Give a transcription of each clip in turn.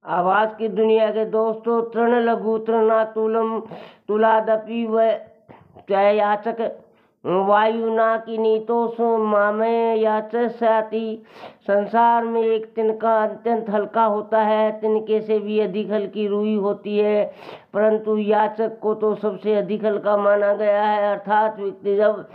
आवाज की दुनिया के दोस्तों, तृण लघु तृणातुलम तुलादपि व याचक वायुना की नीतोषो मामय याचस्याति। संसार में एक तिनका अत्यंत हल्का होता है, तिनके से भी अधिक हल्की रूई होती है, परंतु याचक को तो सबसे अधिक हल्का माना गया है। अर्थात व्यक्ति जब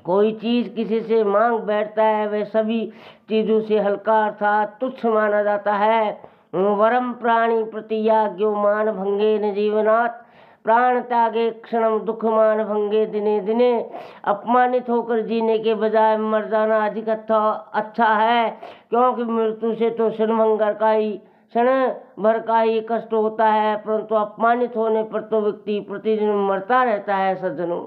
कोई चीज किसी से मांग बैठता है, वह सभी चीजों से हल्का अर्थात तुच्छ माना जाता है। वरम प्राणी प्रतियाज्ञो मान भंगे न जीवनात्, प्राण त्यागे क्षणम दुख मान भंगे दिने दिने। अपमानित होकर जीने के बजाय मर जाना अधिक अच्छा है, क्योंकि मृत्यु से तो क्षण भर का ही कष्ट होता है, परंतु अपमानित होने पर तो व्यक्ति प्रतिदिन मरता रहता है। सज्जनों,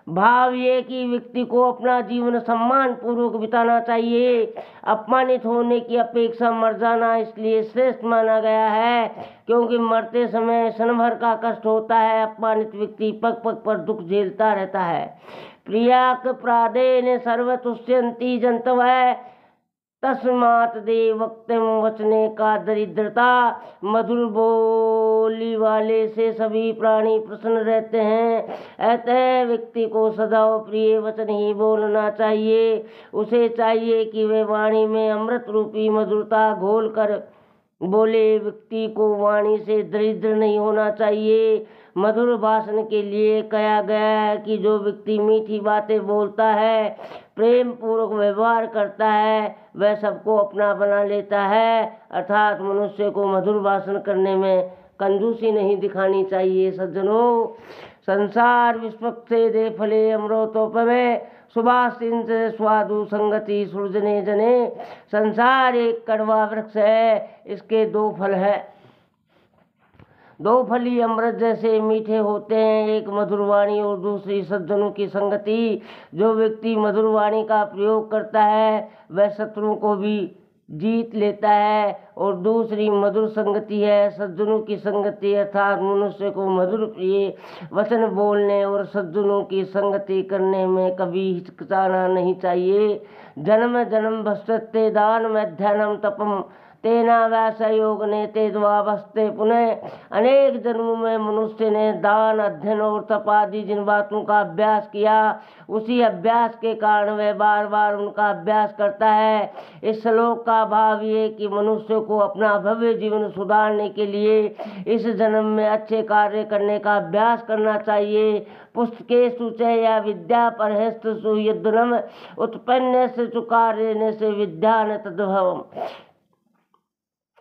भाव ये कि व्यक्ति को अपना जीवन सम्मान पूर्वक बिताना चाहिए। अपमानित होने की अपेक्षा मर जाना इसलिए श्रेष्ठ माना गया है, क्योंकि मरते समय क्षण भर का कष्ट होता है। अपमानित व्यक्ति पग पग पर दुख झेलता रहता है। प्रियाक प्रादेन सर्वतुष्यंती जंतवः, तस्मात् दे वक्तम वचने का दरिद्रता। मधुर बोली वाले से सभी प्राणी प्रसन्न रहते हैं, अतः व्यक्ति को सदा प्रिय वचन ही बोलना चाहिए। उसे चाहिए कि वे वाणी में अमृत रूपी मधुरता घोल कर बोले। व्यक्ति को वाणी से दरिद्र नहीं होना चाहिए। मधुर भाषण के लिए कहा गया है कि जो व्यक्ति मीठी बातें बोलता है, प्रेम पूर्वक व्यवहार करता है, वह सबको अपना बना लेता है। अर्थात मनुष्य को मधुर भाषण करने में कंजूसी नहीं दिखानी चाहिए। सज्जनों, संसार विस्पक्षे दे फले अमृतोपमे, सुभाषिंच स्वादु संगति सृजने जने। संसार एक कड़वा वृक्ष है, इसके दो फल है, दो फली अमृत जैसे मीठे होते हैं, एक मधुर वाणी और दूसरी सज्जनों की संगति। जो व्यक्ति मधुर वाणी का प्रयोग करता है, वह शत्रुओं को भी जीत लेता है। और दूसरी मधुर संगति है सज्जनों की संगति, अर्थात मनुष्य को मधुर प्रिय वचन बोलने और सज्जनों की संगति करने में कभी हिचकिचाना नहीं चाहिए। जन्म जन्म भस्ते दान मध्यान्हम तपम, तेना वैसा योग ने तेजवावस्ते पुनः। अनेक जन्मों में मनुष्य ने दान, अध्ययन और तप आदि जिन बातों का अभ्यास किया, उसी अभ्यास के कारण वह बार बार उनका अभ्यास करता है। इस श्लोक का भाव ये कि मनुष्य को अपना भव्य जीवन सुधारने के लिए इस जन्म में अच्छे कार्य करने का अभ्यास करना चाहिए। पुस्तके सुचय या विद्या परहस्त सुयुद्धनम, उत्पन्न से चुकार्य से विद्या न तद्भवम।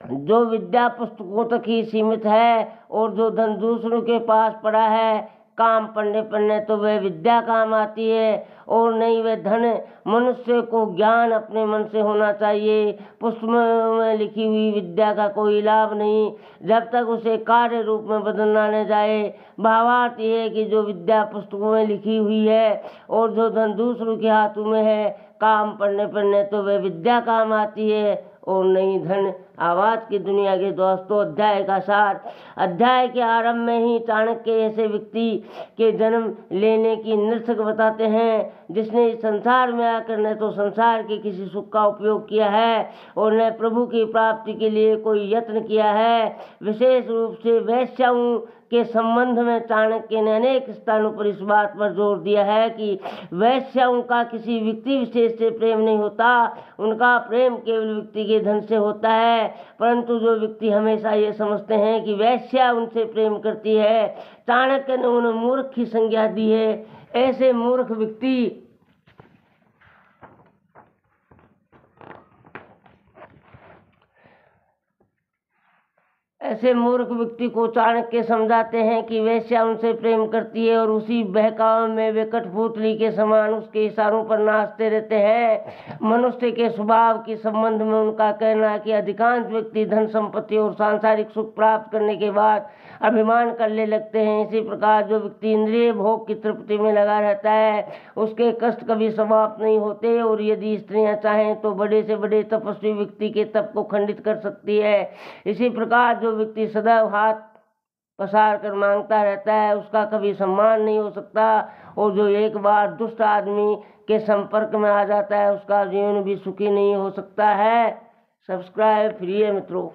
जो विद्या पुस्तकों तक ही सीमित है और जो धन दूसरों के पास पड़ा है, काम पढ़ने तो वह विद्या काम आती है और नहीं वह धन। मनुष्य को ज्ञान अपने मन से होना चाहिए। पुस्तकों में लिखी हुई विद्या का कोई लाभ नहीं जब तक उसे कार्य रूप में बदलना न जाए। भावार्थ यह है कि जो विद्या पुस्तकों में लिखी हुई है और जो धन दूसरों के हाथों में है, काम पढ़ने तो वह विद्या काम आती है और नहीं धन। आवाज की दुनिया के दोस्तों, अध्याय का सार। अध्याय के आरंभ में ही चाणक्य ऐसे व्यक्ति के जन्म लेने की निरर्थक बताते हैं जिसने इस संसार में आकर न तो संसार के किसी सुख का उपयोग किया है और न प्रभु की प्राप्ति के लिए कोई यत्न किया है। विशेष रूप से वैश्याओं के संबंध में चाणक्य ने अनेक स्थानों पर इस बात पर जोर दिया है कि वैश्याओं का किसी व्यक्ति विशेष से प्रेम नहीं होता, उनका प्रेम केवल व्यक्ति के धन से होता है। परंतु जो व्यक्ति हमेशा ये समझते हैं कि वैश्या उनसे प्रेम करती है, चाणक्य ने उन्हें मूर्ख की संज्ञा दी है। ऐसे मूर्ख व्यक्ति को चाणक्य समझाते हैं कि वैश्या उनसे प्रेम करती है और उसी बहकावे में वे कठपुतली के समान उसके इशारों पर नाचते रहते हैं। मनुष्य के स्वभाव के संबंध में उनका कहना है कि अधिकांश व्यक्ति धन संपत्ति और सांसारिक सुख प्राप्त करने के बाद अभिमान करने लगते हैं। इसी प्रकार जो व्यक्ति इंद्रिय भोग की तृप्ति में लगा रहता है, उसके कष्ट कभी समाप्त नहीं होते और यदि स्त्रियां चाहें तो बड़े से बड़े तपस्वी व्यक्ति के तप को खंडित कर सकती है। इसी प्रकार जो व्यक्ति सदैव हाथ पसार कर मांगता रहता है, उसका कभी सम्मान नहीं हो सकता और जो एक बार दुष्ट आदमी के संपर्क में आ जाता है, उसका जीवन भी सुखी नहीं हो सकता है। सब्सक्राइब फ्री है मित्रों।